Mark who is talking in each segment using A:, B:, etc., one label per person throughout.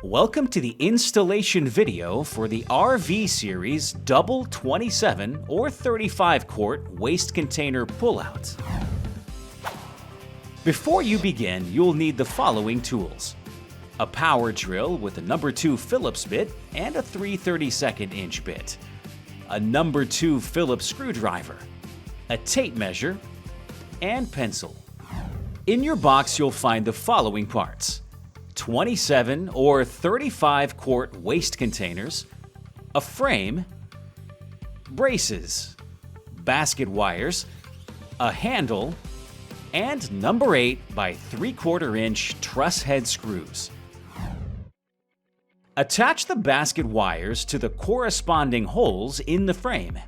A: Welcome to the installation video for the RV Series Double 27 or 35 quart waste container pullout. Before you begin, you'll need the following tools: a power drill with a number 2 Phillips bit and a 3/32 inch bit, a number 2 Phillips screwdriver, a tape measure, and pencil. In your box, you'll find the following parts: 27 or 35 quart waste containers, a frame, braces, basket wires, a handle, and number 8 by 3/4 inch truss head screws. Attach the basket wires to the corresponding holes in the frame.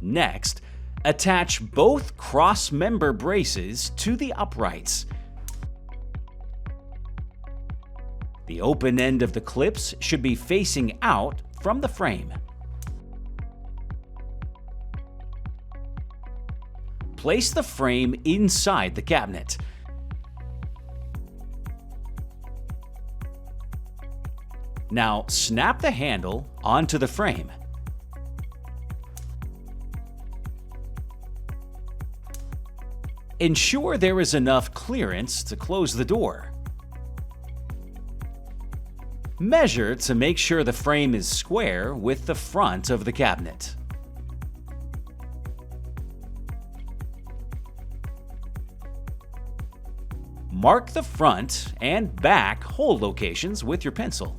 A: Next, attach both cross-member braces to the uprights. The open end of the clips should be facing out from the frame. Place the frame inside the cabinet. Now snap the handle onto the frame. Ensure there is enough clearance to close the door. Measure to make sure the frame is square with the front of the cabinet. Mark the front and back hole locations with your pencil.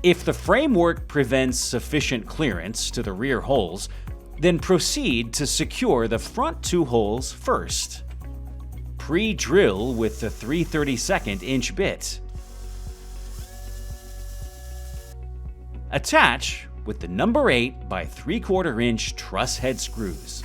A: If the framework prevents sufficient clearance to the rear holes, then proceed to secure the front 2 holes first. Pre-drill with the 3/32 inch bit. Attach with the number 8 by 3/4 inch truss head screws.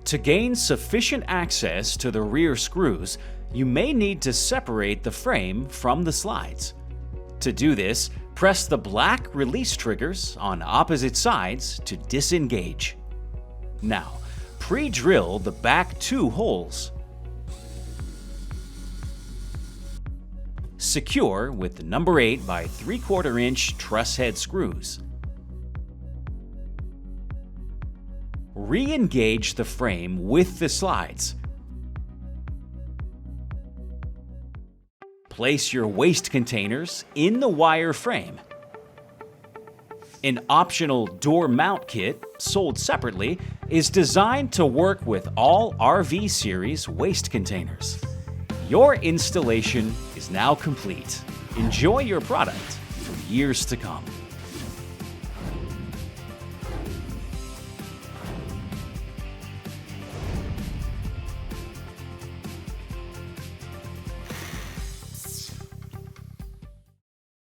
A: To gain sufficient access to the rear screws, you may need to separate the frame from the slides. To do this, press the black release triggers on opposite sides to disengage. Now, pre-drill the back 2 holes. Secure with the number 8 by 3/4 inch truss head screws. Re-engage the frame with the slides. Place your waste containers in the wire frame. An optional door mount kit, sold separately, is designed to work with all RV Series waste containers. Your installation is now complete. Enjoy your product for years to come.